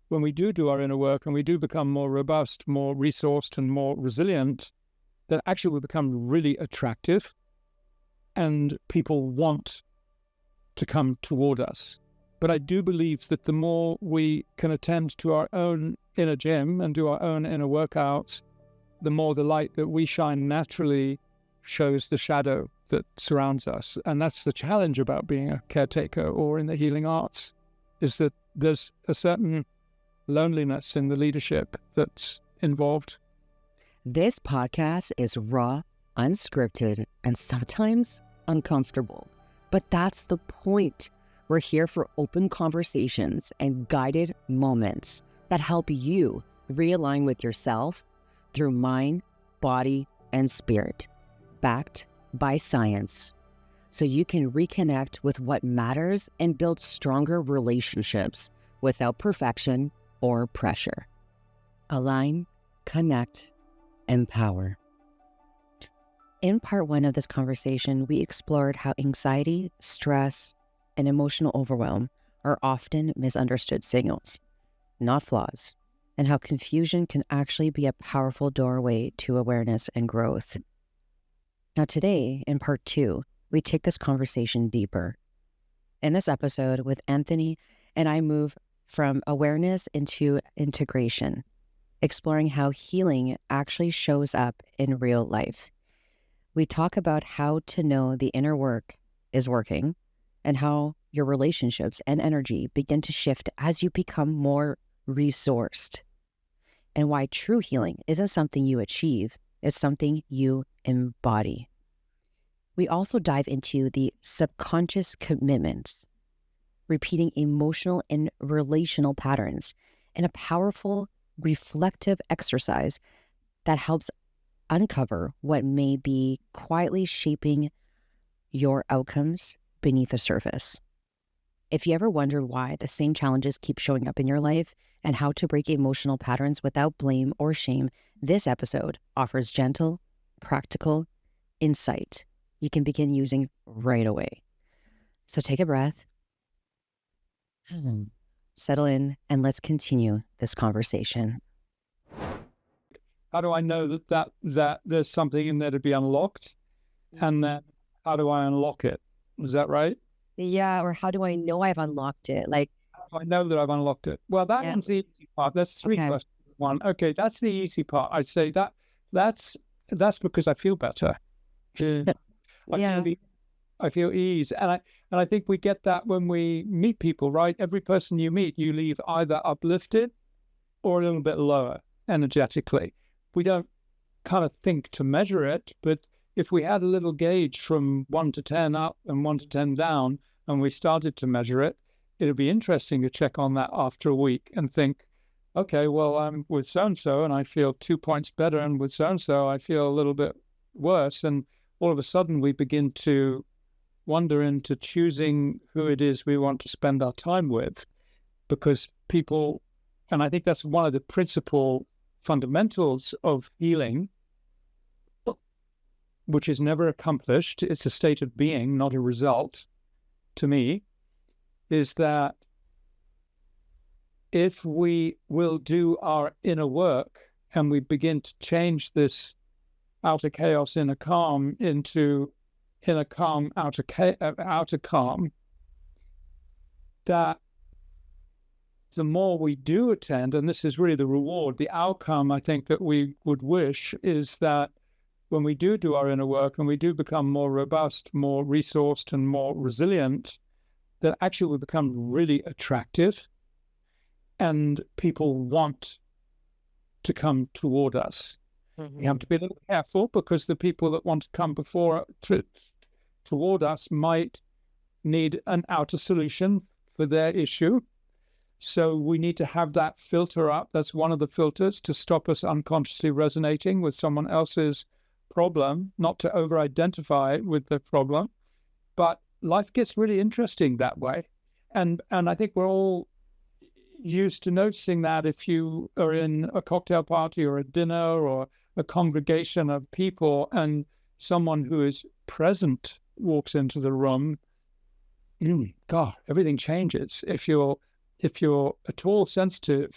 when we do our inner work and we do become more robust, more resourced, and more resilient, that actually we become really attractive and people want to come toward us. But I do believe that the more we can attend to our own inner gym and do our own inner workouts, the more the light that we shine naturally shows the shadow that surrounds us. And that's the challenge about being a caretaker or in the healing arts, is that there's a certain loneliness in the leadership that's involved. This podcast is raw, unscripted, and sometimes uncomfortable. But that's the point. We're here for open conversations and guided moments that help you realign with yourself through mind, body, and spirit, backed by science, so you can reconnect with what matters and build stronger relationships without perfection or pressure. Align, connect, empower. In part one of this conversation, we explored how anxiety, stress, and emotional overwhelm are often misunderstood signals, not flaws, and how confusion can actually be a powerful doorway to awareness and growth. Now today, in part two, we take this conversation deeper. In this episode with Anthony and I move from awareness into integration, exploring how healing actually shows up in real life. We talk about how to know the inner work is working and how your relationships and energy begin to shift as you become more resourced, and why true healing isn't something you achieve, it's something you embody. We also dive into the subconscious commitments, repeating emotional and relational patterns in a powerful, reflective exercise that helps uncover what may be quietly shaping your outcomes beneath the surface. If you ever wonder why the same challenges keep showing up in your life and how to break emotional patterns without blame or shame, this episode offers gentle, practical insight you can begin using right away. So take a breath, settle in, and let's continue this conversation. How do I know that there's something in there to be unlocked? And then how do I unlock it? Is that right? Yeah, or how do I know I've unlocked it? Like, How do I know that I've unlocked it? Well, that one's the easy part. That's three questions. One. Okay, that's the easy part. I say that's because I feel better. I feel ease. And I think we get that when we meet people, right? Every person you meet, you leave either uplifted or a little bit lower energetically. We don't kind of think to measure it, but if we had a little gauge from 1 to 10 up and 1 to 10 down, and we started to measure it, it'd be interesting to check on that after a week and think, okay, well, I'm with so-and-so and I feel 2 points better, and with so-and-so I feel a little bit worse. And all of a sudden we begin to wander into choosing who it is we want to spend our time with, because people, and I think that's one of the principal fundamentals of healing, which is never accomplished, it's a state of being, not a result, to me, is that if we will do our inner work and we begin to change this outer chaos, inner calm into inner calm, outer calm, that the more we do attend, and this is really the reward, the outcome I think that we would wish is that when we do our inner work and we do become more robust, more resourced, and more resilient, that actually we become really attractive and people want to come toward us. We have to be a little careful, because the people that want to come toward us might need an outer solution for their issue. So we need to have that filter up. That's one of the filters to stop us unconsciously resonating with someone else's problem, not to over-identify with the problem. But life gets really interesting that way. And I think we're all used to noticing that if you are in a cocktail party or a dinner or a congregation of people and someone who is present walks into the room, God, everything changes. If you're if you're at all sensitive,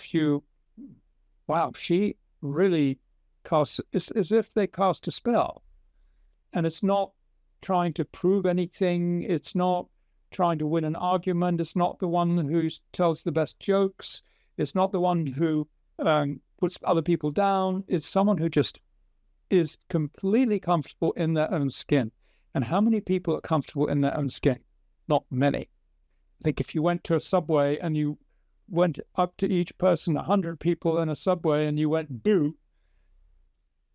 wow, she really casts, it's as if they cast a spell. And it's not trying to prove anything. It's not trying to win an argument. It's not the one who tells the best jokes. It's not the one who puts other people down. It's someone who just is completely comfortable in their own skin. And how many people are comfortable in their own skin? Not many. I think if you went to a subway and you went up to each person, 100 people in a subway, and you went, boo,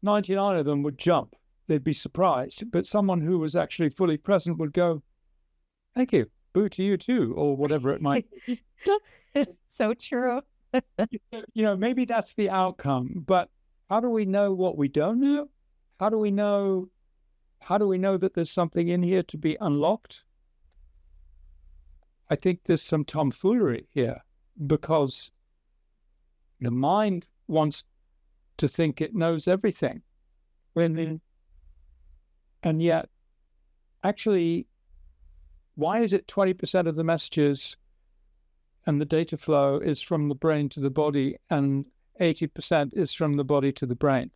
99 of them would jump. They'd be surprised. But someone who was actually fully present would go, thank you, boo to you too, or whatever it might be. So true. Maybe that's the outcome. But how do we know what we don't know? How do we know that there's something in here to be unlocked? I think there's some tomfoolery here, because the mind wants to think it knows everything. And yet, actually, why is it 20% of the messages and the data flow is from the brain to the body and 80% is from the body to the brain?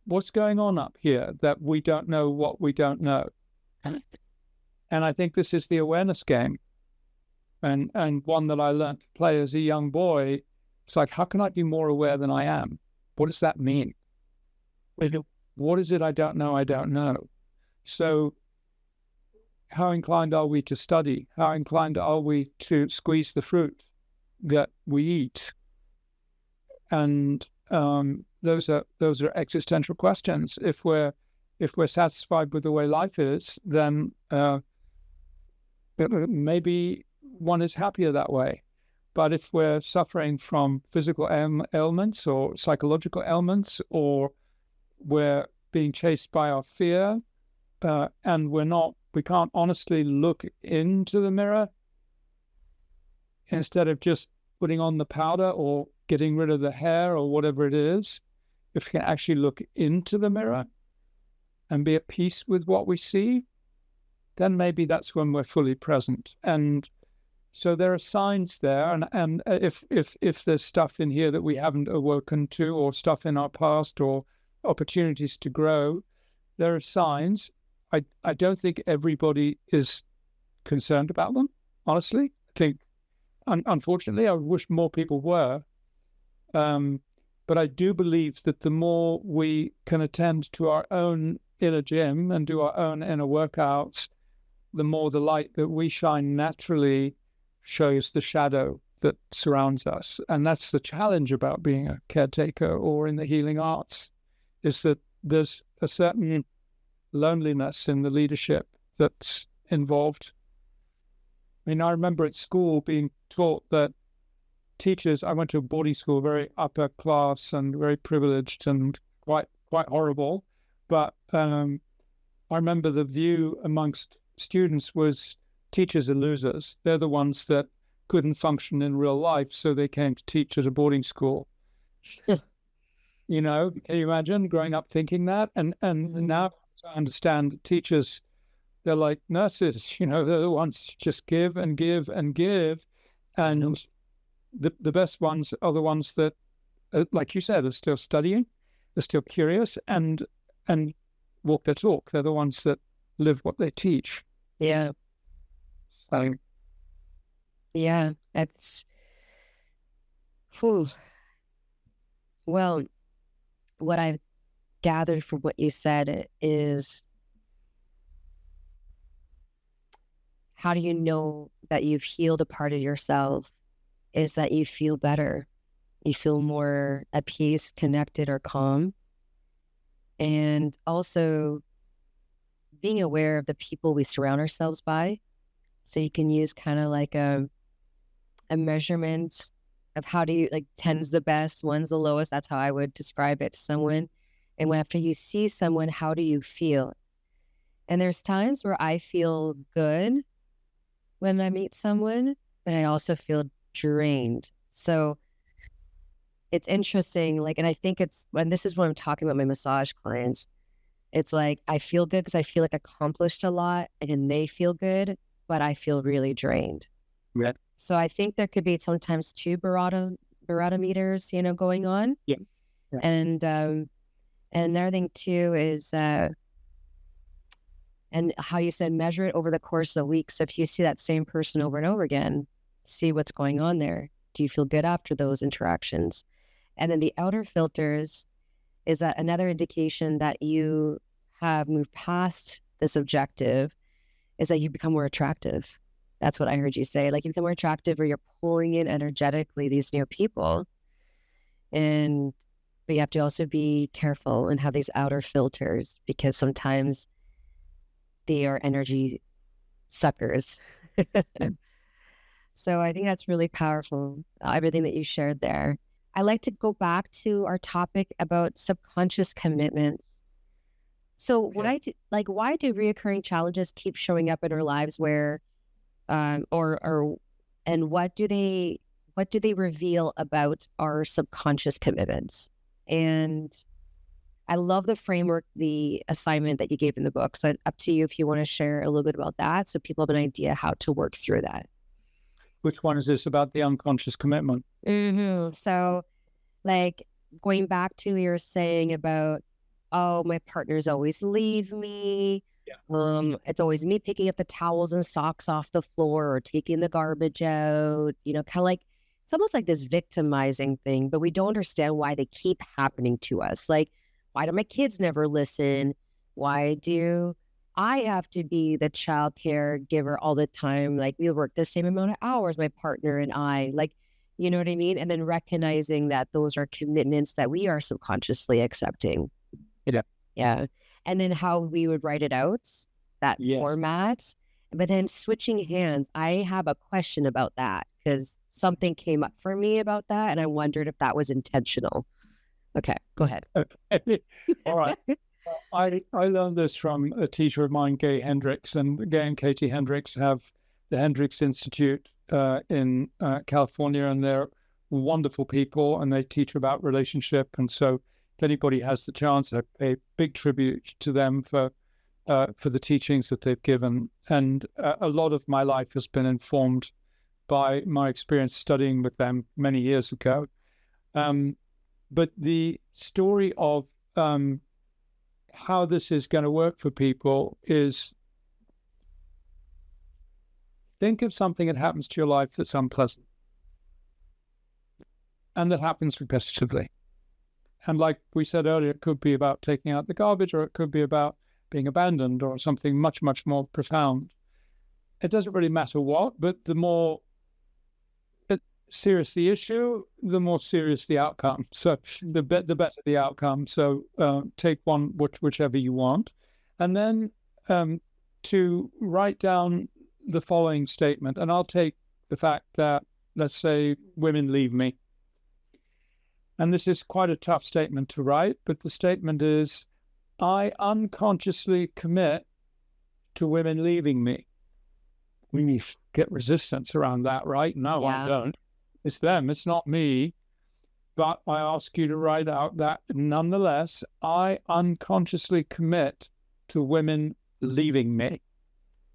What's going on up here that we don't know what we don't know? And I think this is the awareness game. And one that I learned to play as a young boy. It's like, how can I be more aware than I am? What does that mean? What is it I don't know? I don't know. So how inclined are we to study? How inclined are we to squeeze the fruit that we eat? And those are existential questions. If we're satisfied with the way life is, then maybe one is happier that way. But if we're suffering from physical ailments or psychological ailments, or we're being chased by our fear, and we can't honestly look into the mirror, instead of just putting on the powder or getting rid of the hair or whatever it is, if we can actually look into the mirror and be at peace with what we see, then maybe that's when we're fully present. And so there are signs there, and if there's stuff in here that we haven't awoken to, or stuff in our past, or opportunities to grow, there are signs. I don't think everybody is concerned about them, honestly. I think, unfortunately, I wish more people were. But I do believe that the more we can attend to our own inner gym and do our own inner workouts, the more the light that we shine naturally shows the shadow that surrounds us. And that's the challenge about being a caretaker or in the healing arts, is that there's a certain loneliness in the leadership that's involved. I mean, I remember at school being taught that teachers, I went to a boarding school, very upper class and very privileged and quite horrible. But I remember the view amongst students was teachers are losers. They're the ones that couldn't function in real life, so they came to teach at a boarding school. Can you imagine growing up thinking that? And now I understand that teachers, they're like nurses, they're the ones who just give and give and give. And the best ones are the ones that, like you said, are still studying, they're still curious and walk their talk. They're the ones that live what they teach. Yeah. So, yeah, that's, whew. Well, what I've gathered from what you said is, how do you know that you've healed a part of yourself? Is that you feel better. You feel more at peace, connected, or calm. And also being aware of the people we surround ourselves by. So you can use kind of like a measurement of how do you, like 10's the best, 1's the lowest. That's how I would describe it to someone. And when after you see someone, how do you feel? And there's times where I feel good when I meet someone, but I also feel drained. So it's interesting, and I think and this is what I'm talking about my massage clients. It's like, I feel good because I feel like accomplished a lot, and then they feel good, but I feel really drained. Yeah. So I think there could be sometimes two barometers, going on. Yeah. Yeah. And another thing too is, and how you said measure it over the course of a week. So if you see that same person over and over again, see what's going on there. Do you feel good after those interactions? And then the outer filters is that another indication that you have moved past this objective is that you become more attractive. That's what I heard you say. Like, you become more attractive, or you're pulling in energetically these new people. But you have to also be careful and have these outer filters, because sometimes they are energy suckers. So I think that's really powerful, everything that you shared there. I like to go back to our topic about subconscious commitments. So why do reoccurring challenges keep showing up in our lives? Where, and what do they reveal about our subconscious commitments? And I love the framework, the assignment that you gave in the book. So up to you if you want to share a little bit about that, so people have an idea how to work through that. Which one is this about the unconscious commitment? Mm-hmm. So, like, going back to your saying about, oh, my partners always leave me. Yeah. It's always me picking up the towels and socks off the floor or taking the garbage out. Kind of like, it's almost like this victimizing thing, but we don't understand why they keep happening to us. Like, why do my kids never listen? Why do I have to be the child caregiver all the time? Like, we work the same amount of hours, my partner and I. Like, you know what I mean? And then recognizing that those are commitments that we are subconsciously accepting. Yeah. Yeah. And then how we would write it out, that format. But then switching hands, I have a question about that, because something came up for me about that, and I wondered if that was intentional. Okay, go ahead. All right. I learned this from a teacher of mine, Gay Hendricks, and Gay and Katie Hendricks have the Hendricks Institute in California, and they're wonderful people, and they teach about relationship. And so if anybody has the chance, I pay big tribute to them for the teachings that they've given. And a lot of my life has been informed by my experience studying with them many years ago. But the story of how this is going to work for people is, think of something that happens to your life that's unpleasant and that happens repetitively. And like we said earlier, it could be about taking out the garbage, or it could be about being abandoned, or something much, much more profound. It doesn't really matter what, but the more serious the issue, the more serious the outcome. So the better the outcome. So take one, whichever you want. And then to write down the following statement. And I'll take the fact that, let's say, women leave me. And this is quite a tough statement to write, but the statement is, I unconsciously commit to women leaving me. We get resistance around that, right? No, yeah. I don't. It's them, it's not me. But I ask you to write out that, nonetheless, I unconsciously commit to women leaving me.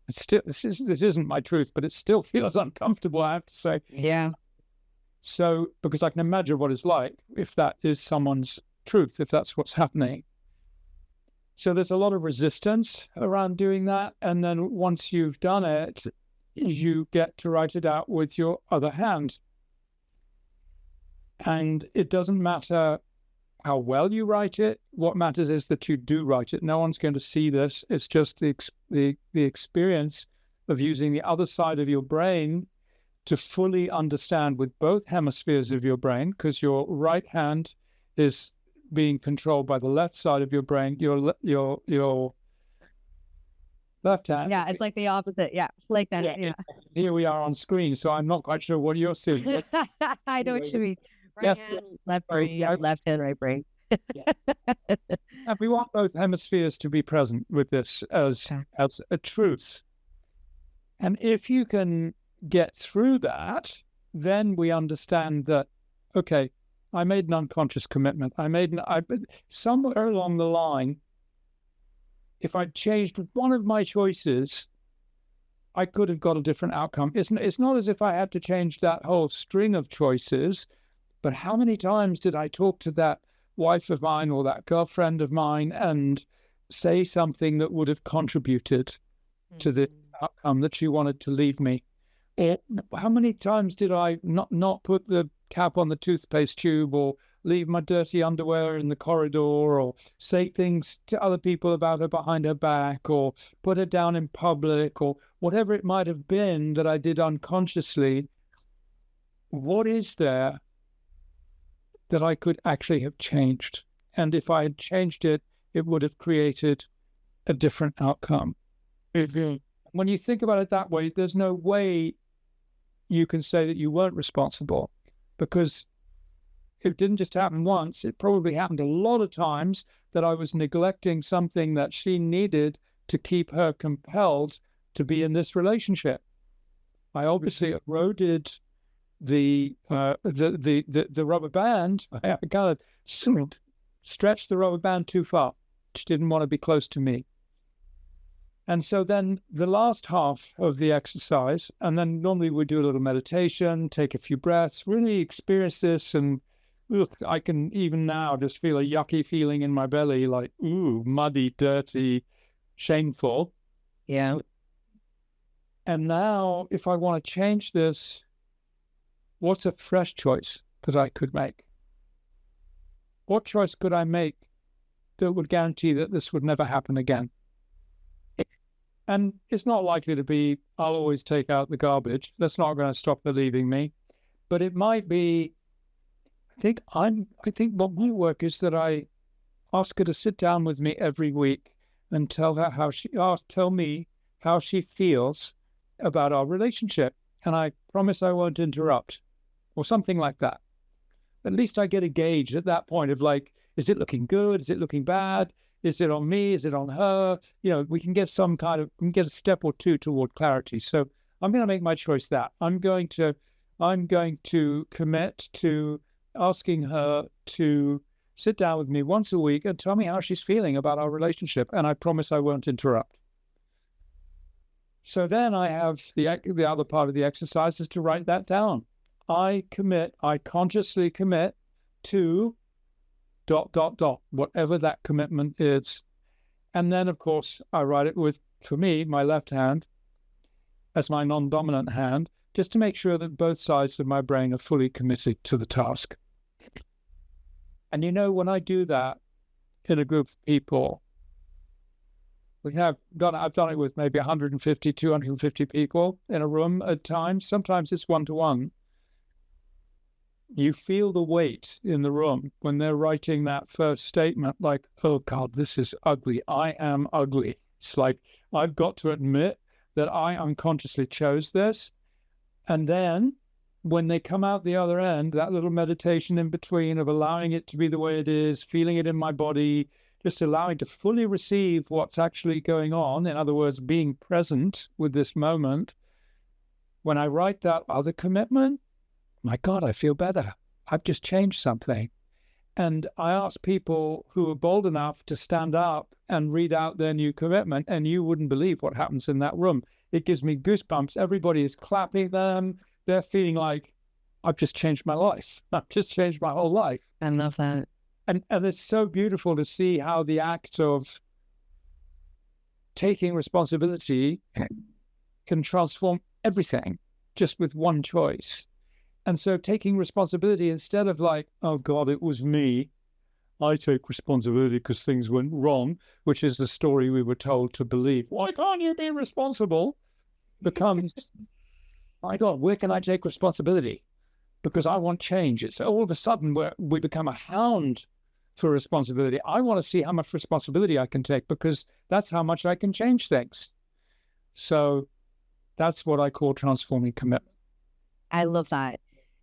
It's still, this isn't my truth, but it still feels uncomfortable, I have to say. Yeah. So, because I can imagine what it's like if that is someone's truth, if that's what's happening. So there's a lot of resistance around doing that. And then once you've done it, you get to write it out with your other hand. And it doesn't matter how well you write it. What matters is that you do write it. No one's going to see this. It's just the experience of using the other side of your brain to fully understand with both hemispheres of your brain, because your right hand is being controlled by the left side of your brain. Your left hand. Yeah, it's like the opposite. Yeah, like that. Yeah. Here we are on screen, so I'm not quite sure what you're seeing. I know what you mean. Right hand, left brain. Yeah, left hand, right brain. And we want both hemispheres to be present with this as a truth. And if you can get through that, then we understand that, okay, I made an unconscious commitment. Somewhere along the line, if I changed one of my choices, I could have got a different outcome. It's not as if I had to change that whole string of choices, but how many times did I talk to that wife of mine or that girlfriend of mine and say something that would have contributed to the outcome that she wanted to leave me? Or how many times did I not put the cap on the toothpaste tube, or leave my dirty underwear in the corridor, or say things to other people about her behind her back, or put her down in public, or whatever it might have been that I did unconsciously? What is there that I could actually have changed? And if I had changed it, it would have created a different outcome. Mm-hmm. When you think about it that way, there's no way you can say that you weren't responsible, because it didn't just happen once. It probably happened a lot of times that I was neglecting something that she needed to keep her compelled to be in this relationship. I obviously eroded the rubber band. I kind of stretched the rubber band too far. She didn't want to be close to me. And so then the last half of the exercise, and then normally we do a little meditation, take a few breaths, really experience this. And I can even now just feel a yucky feeling in my belly, like, ooh, muddy, dirty, shameful. Yeah. And now if I want to change this, what's a fresh choice that I could make? What choice could I make that would guarantee that this would never happen again? And it's not likely to be, I'll always take out the garbage. That's not going to stop her leaving me. But it might be, I think what my work is that I ask her to sit down with me every week and tell me how she feels about our relationship. And I promise I won't interrupt, or something like that. At least I get a gauge at that point of like, is it looking good? Is it looking bad? Is it on me? Is it on her? We can get a step or two toward clarity. So I'm going to make my choice that I'm going to commit to asking her to sit down with me once a week and tell me how she's feeling about our relationship. And I promise I won't interrupt. So then I have the other part of the exercise is to write that down. I consciously commit to ... whatever that commitment is. And then, of course, I write it with, for me, my left hand as my non-dominant hand, just to make sure that both sides of my brain are fully committed to the task. And when I do that in a group of people, I've done it with maybe 150, 250 people in a room at times. Sometimes it's one-to-one. You feel the weight in the room when they're writing that first statement, like, oh God, this is ugly. I am ugly. It's like, I've got to admit that I unconsciously chose this. And then when they come out the other end, that little meditation in between of allowing it to be the way it is, feeling it in my body, just allowing to fully receive what's actually going on. In other words, being present with this moment. When I write that other commitment, my God, I feel better. I've just changed something. And I ask people who are bold enough to stand up and read out their new commitment, and you wouldn't believe what happens in that room. It gives me goosebumps. Everybody is clapping them. They're feeling like, I've just changed my life. I've just changed my whole life. I love that. And it's so beautiful to see how the act of taking responsibility can transform everything just with one choice. And so taking responsibility, instead of like, oh God, it was me, I take responsibility because things went wrong, which is the story we were told to believe. Why can't you be responsible? Becomes, my God, where can I take responsibility? Because I want change. It's all of a sudden we become a hound for responsibility. I want to see how much responsibility I can take, because that's how much I can change things. So that's what I call transforming commitment. I love that.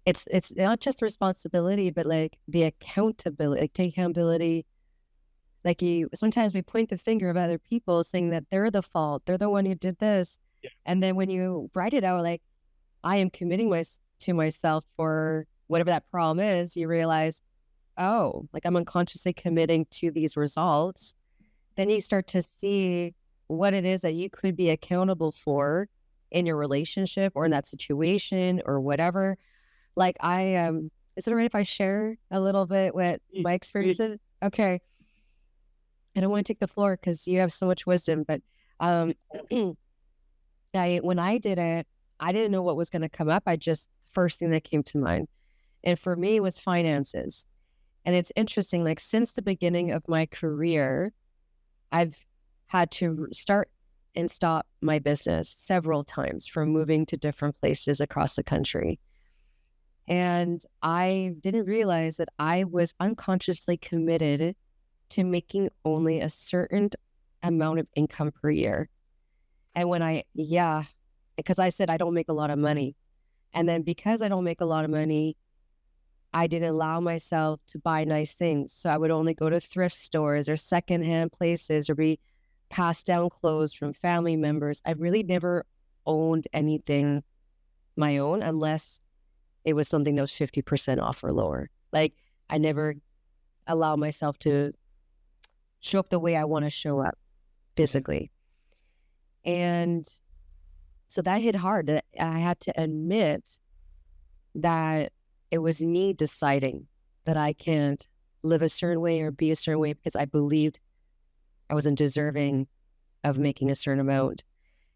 It's not just responsibility, but like the accountability, like take accountability. Like sometimes we point the finger of other people saying that they're the fault. They're the one who did this. Yeah. And then when you write it out, like, I am committing to myself for whatever that problem is, you realize, oh, like I'm unconsciously committing to these results. Then you start to see what it is that you could be accountable for in your relationship or in that situation or whatever. Like is it all right if I share a little bit what my experience is? Okay. I don't want to take the floor because you have so much wisdom, but when I did it, I didn't know what was going to come up. First thing that came to mind. And for me, it was finances. And it's interesting, like since the beginning of my career, I've had to start and stop my business several times from moving to different places across the country. And I didn't realize that I was unconsciously committed to making only a certain amount of income per year. And because I said I don't make a lot of money. And then because I don't make a lot of money, I didn't allow myself to buy nice things. So I would only go to thrift stores or secondhand places or be passed down clothes from family members. I really never owned anything my own unless it was something that was 50% off or lower. Like I never allow myself to show up the way I want to show up physically. And so that hit hard. I had to admit that it was me deciding that I can't live a certain way or be a certain way because I believed I wasn't deserving of making a certain amount.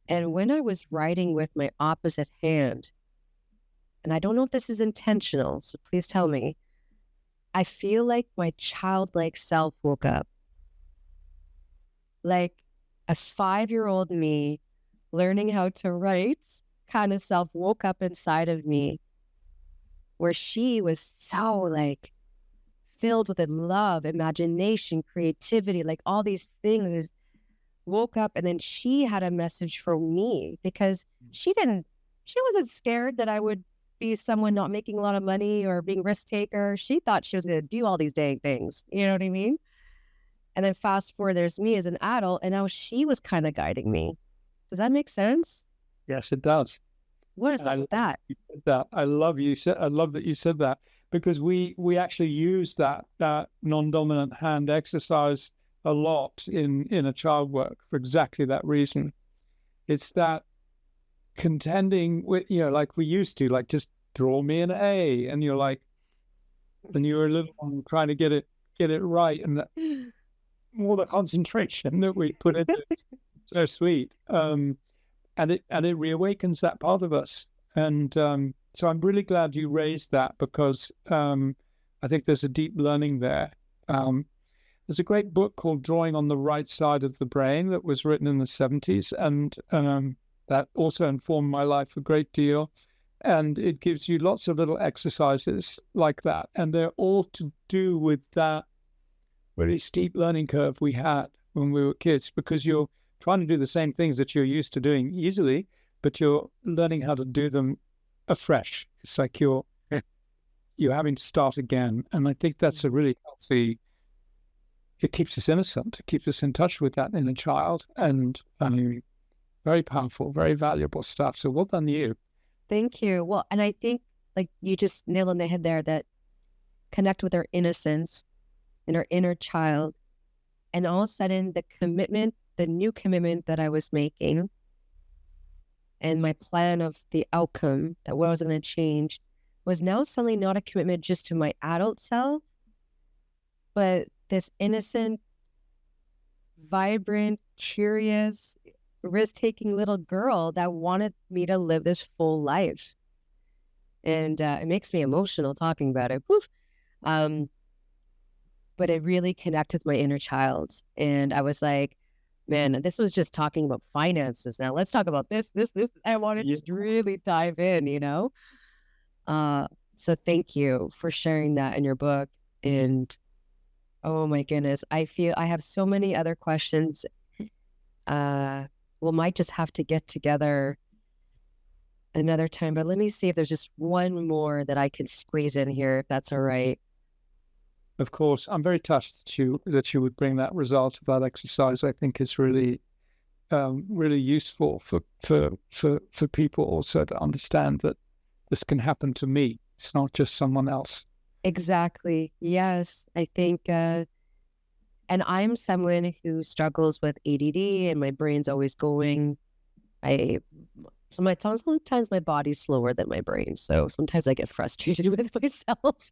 And when I was writing with my opposite hand, and I don't know if this is intentional, so please tell me, I feel like my childlike self woke up. Like a 5-year-old me learning how to write kind of self woke up inside of me, where she was so like filled with love, imagination, creativity, like all these things woke up. And then she had a message for me because she wasn't scared that I would be someone not making a lot of money or being risk taker. She thought she was going to do all these dang things. You know what I mean? And then fast forward, there's me as an adult, and now she was kind of guiding me. Does that make sense? Yes, it does. What is that? I love that you said that, because we actually use that non-dominant hand exercise a lot in a child work for exactly that reason. It's that contending with, like we used to, like just draw me an A, and you're like, and you're a little one trying to get it right, and that all the concentration that we put into it, so sweet. And it reawakens that part of us. And so I'm really glad you raised that, because I think there's a deep learning there. There's a great book called Drawing on the Right Side of the Brain that was written in the 70s, and that also informed my life a great deal. And it gives you lots of little exercises like that, and they're all to do with that really steep learning curve we had when we were kids, because you're trying to do the same things that you're used to doing easily, but you're learning how to do them afresh. It's like you're having to start again. And I think that's a really healthy, it keeps us innocent, it keeps us in touch with that inner child, and very powerful, very valuable stuff. So well done you. Thank you. Well, and I think like you just nailed on the head there, that connect with our innocence and our inner child. And all of a sudden the new commitment that I was making and my plan of the outcome, that what I was going to change, was now suddenly not a commitment just to my adult self, but this innocent, vibrant, curious, risk-taking little girl that wanted me to live this full life. And it makes me emotional talking about it. Poof. But it really connected with my inner child. And I was like, man, this was just talking about finances. Now let's talk about this. I wanted to really dive in, So thank you for sharing that in your book. And oh my goodness, I feel I have so many other questions. We might just have to get together another time, but let me see if there's just one more that I could squeeze in here, if that's all right. Of course, I'm very touched that you would bring that result of that exercise. I think it's really, really useful for people also to understand that this can happen to me. It's not just someone else. Exactly. Yes, I think, and I'm someone who struggles with ADD, and my brain's always going. Sometimes my body's slower than my brain, so sometimes I get frustrated with myself.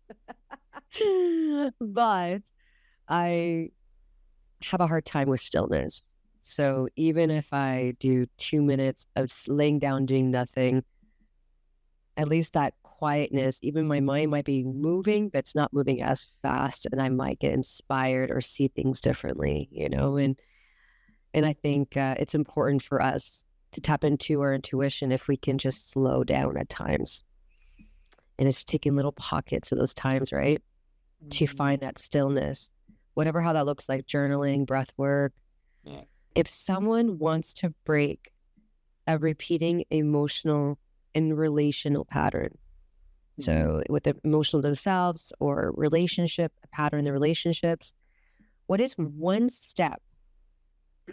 But I have a hard time with stillness. So even if I do 2 minutes of laying down doing nothing, at least that quietness, even my mind might be moving, but it's not moving as fast, and I might get inspired or see things differently, and I think it's important for us to tap into our intuition if we can just slow down at times. And it's taking little pockets of those times, right? To find that stillness, whatever how that looks like, journaling, breath work. Yeah. If someone wants to break a repeating emotional and relational pattern, so with the emotional themselves or relationship, a pattern in the relationships, what is one step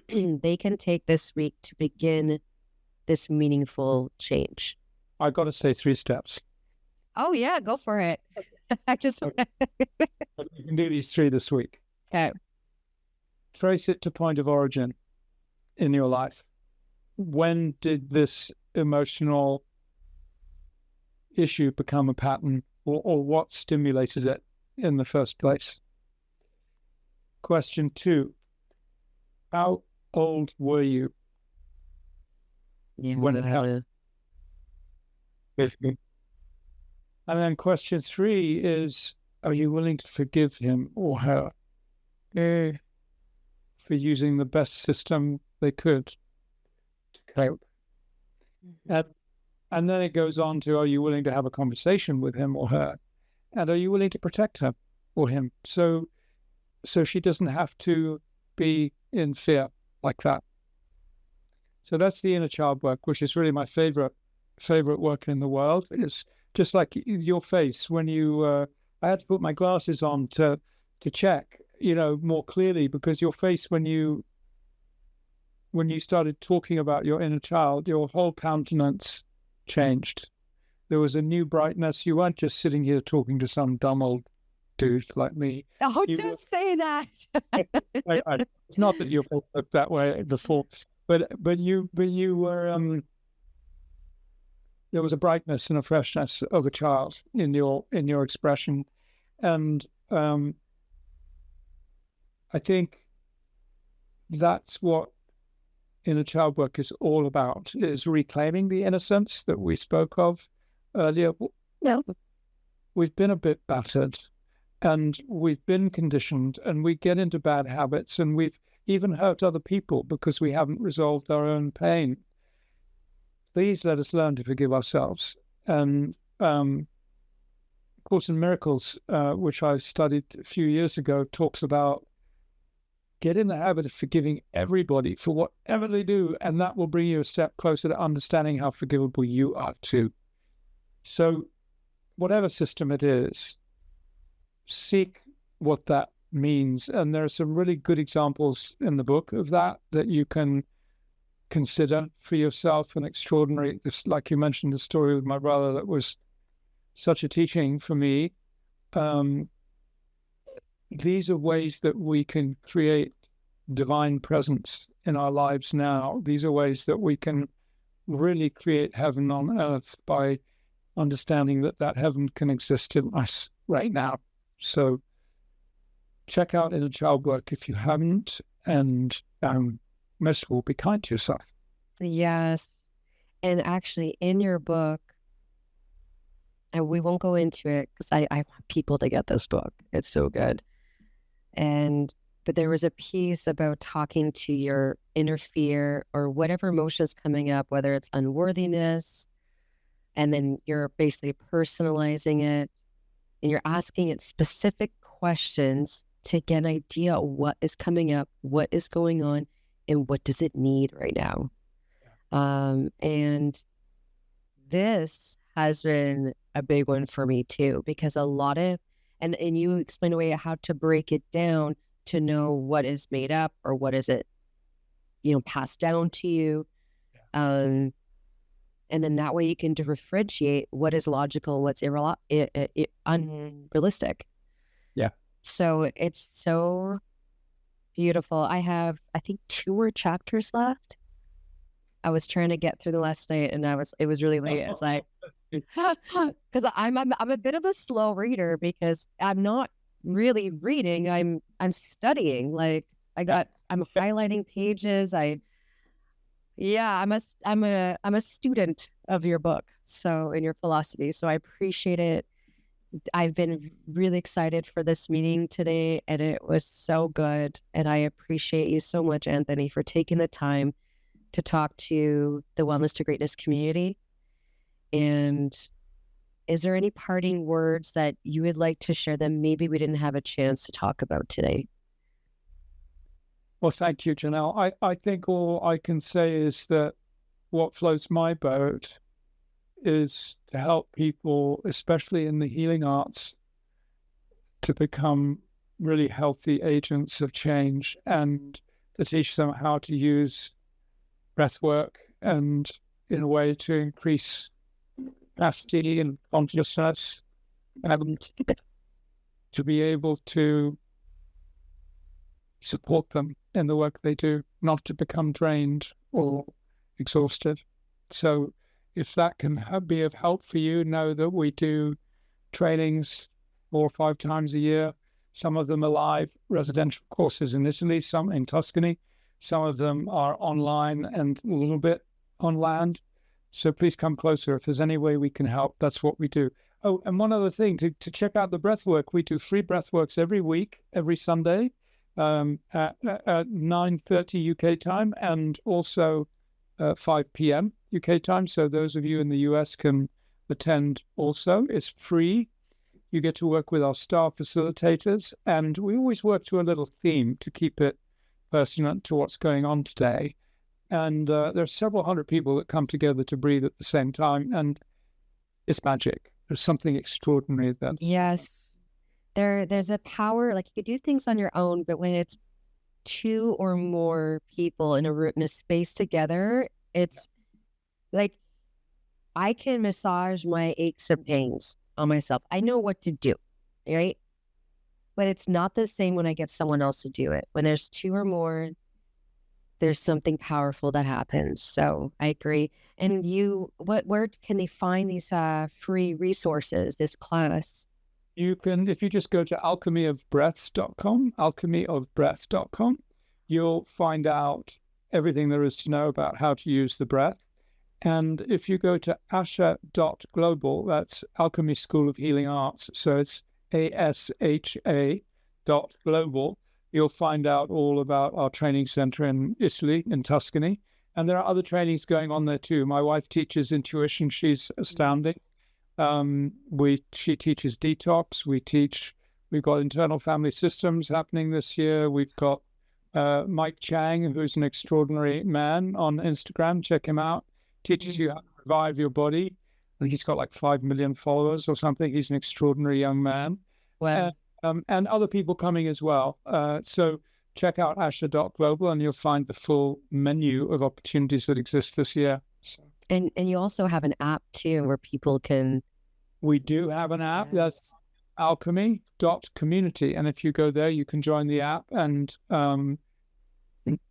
they can take this week to begin this meaningful change? I got to say 3 steps. Oh yeah, go for it. I just You can do these 3 this week. Okay. Trace it to point of origin in your life. When did this emotional issue become a pattern, or what stimulated it in the first place? Question 2, how old were you when it happened? And then question 3 is, are you willing to forgive him or her for using the best system they could to cope? And then it goes on to, are you willing to have a conversation with him or her? And are you willing to protect her or him so she doesn't have to be in fear like that? So that's the inner child work, which is really my favorite work in the world. It's just like your face when you, I had to put my glasses on to check, more clearly, because your face, when you started talking about your inner child, your whole countenance changed. There was a new brightness. You weren't just sitting here talking to some dumb old dude like me. Oh, don't say that. It's not that you've looked that way before, but you were, there was a brightness and a freshness of a child in your expression. And I think that's what inner child work is all about, is reclaiming the innocence that we spoke of earlier. No. We've been a bit battered and we've been conditioned, and we get into bad habits, and we've even hurt other people because we haven't resolved our own pain. Please let us learn to forgive ourselves. And Course in Miracles, which I studied a few years ago, talks about get in the habit of forgiving everybody for whatever they do, and that will bring you a step closer to understanding how forgivable you are too. So whatever system it is, seek what that means. And there are some really good examples in the book of that you can consider for yourself. An extraordinary, like you mentioned, the story with my brother, that was such a teaching for me. These are ways that we can create divine presence in our lives now. These are ways that we can really create heaven on earth by understanding that heaven can exist in us right now. So check out Inner Child Work if you haven't, and most of all, be kind to yourself. Yes. And actually, in your book, and we won't go into it because I want people to get this book. It's so good. But there was a piece about talking to your inner fear or whatever emotion is coming up, whether it's unworthiness, and then you're basically personalizing it, and you're asking it specific questions to get an idea of what is coming up, what is going on, and what does it need right now. And this has been a big one for me too, because a lot of, and you explain away how to break it down to know what is made up or what is it, passed down to you. And then that way you can differentiate what is logical, what's unrealistic. Yeah. So it's so beautiful. I have, I think, 2 more chapters left. was trying to get through the last night, and it was really late. It's like, because I'm a bit of a slow reader because I'm not really reading. I'm studying. Like I'm highlighting pages. I'm a student of your book. So in your philosophy. So I appreciate it. I've been really excited for this meeting today, and it was so good. And I appreciate you so much, Anthony, for taking the time to talk to the Wellness to Greatness community. And is there any parting words that you would like to share that maybe we didn't have a chance to talk about today? Well, thank you, Janelle. I think all I can say is that what floats my boat is to help people, especially in the healing arts, to become really healthy agents of change and to teach them how to use breath work and in a way to increase capacity and consciousness and to be able to support them in the work they do, not to become drained or exhausted. So if that can be of help for you, know that we do trainings 4 or 5 times a year. Some of them are live residential courses in Italy, some in Tuscany. Some of them are online and a little bit on land. So please come closer. If there's any way we can help, that's what we do. Oh, and one other thing, to check out the breath work, we do 3 breath works every week, every Sunday at 9:30 UK time and also 5 p.m. UK time. So those of you in the US can attend also. It's free. You get to work with our star facilitators, and we always work to a little theme to keep it pertinent to what's going on today. And there are several hundred people that come together to breathe at the same time, and it's magic. There's something extraordinary there. Yes. There's a power, like you could do things on your own, but when it's 2 or more people in a space together, it's like I can massage my aches and pains on myself. I know what to do, right? But it's not the same when I get someone else to do it. When there's 2 or more, there's something powerful that happens. So I agree. And where can they find these free resources, this class? You can, if you just go to alchemyofbreath.com, you'll find out everything there is to know about how to use the breath. And if you go to asha.global, that's Alchemy School of Healing Arts, so it's ASHA.global, you'll find out all about our training center in Italy, in Tuscany. And there are other trainings going on there too. My wife teaches intuition. She's astounding. She teaches detox. We've got internal family systems happening this year. We've got Mike Chang, who's an extraordinary man on Instagram. Check him out. Teaches you how to revive your body. I think he's got like 5 million followers or something. He's an extraordinary young man. Wow. And other people coming as well. So check out asha.global and you'll find the full menu of opportunities that exist this year. So. And you also have an app too where people can... We do have an app. Yes. That's alchemy.community. And if you go there, you can join the app and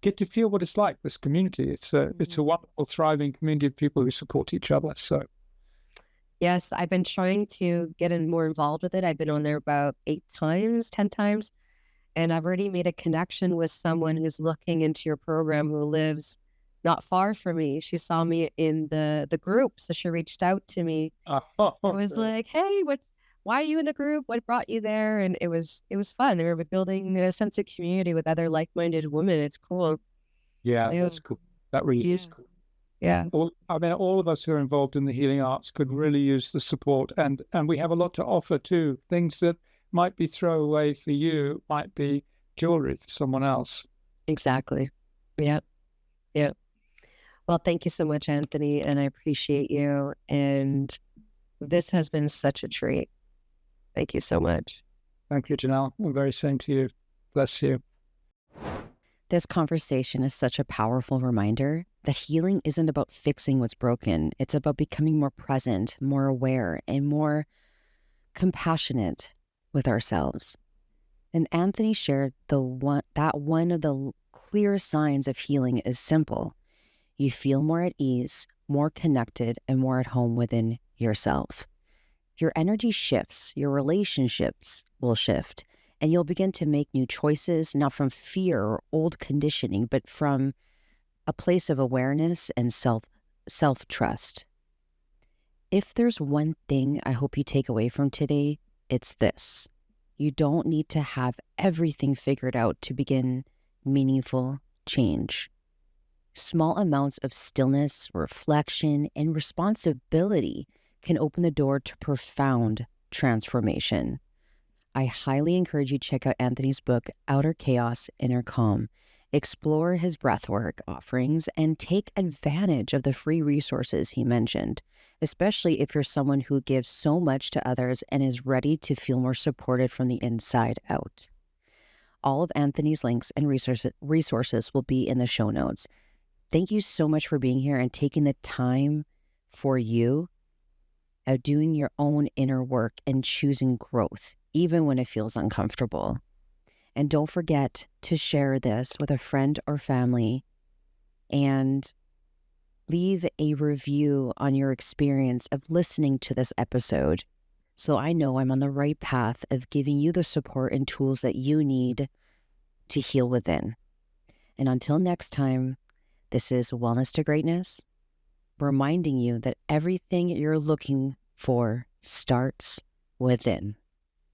get to feel what it's like, this community. It's a wonderful, thriving community of people who support each other. So, yes, I've been trying to get more involved with it. I've been on there about 8 times, 10 times, and I've already made a connection with someone who's looking into your program who lives not far from me. She saw me in the group, so she reached out to me. I was like, "Hey, why are you in the group? What brought you there?" And it was fun. We were building a sense of community with other like-minded women. It's cool. Yeah, that's cool. That really is cool. Yeah. All of us who are involved in the healing arts could really use the support, and we have a lot to offer too. Things that might be throwaway for you might be jewelry for someone else. Exactly. Yeah. Yeah. Well, thank you so much, Anthony, and I appreciate you. And this has been such a treat. Thank you so much. Thank you, Janelle. I'm very same to you. Bless you. This conversation is such a powerful reminder that healing isn't about fixing what's broken. It's about becoming more present, more aware, and more compassionate with ourselves. And Anthony shared one of the clear signs of healing is simple. you feel more at ease, more connected, and more at home within yourself. Your energy shifts, your relationships will shift, and you'll begin to make new choices, not from fear or old conditioning, but from a place of awareness and self-trust. If there's one thing I hope you take away from today, it's this. You don't need to have everything figured out to begin meaningful change. Small amounts of stillness, reflection, and responsibility can open the door to profound transformation. I highly encourage you to check out Anthony's book, Outer Chaos, Inner Calm. Explore his breathwork offerings and take advantage of the free resources he mentioned, especially if you're someone who gives so much to others and is ready to feel more supported from the inside out. All of Anthony's links and resources will be in the show notes. Thank you so much for being here and taking the time for you of doing your own inner work and choosing growth, even when it feels uncomfortable. And don't forget to share this with a friend or family and leave a review on your experience of listening to this episode so I know I'm on the right path of giving you the support and tools that you need to heal within. And until next time, this is Wellness to Greatness, reminding you that everything you're looking for starts within.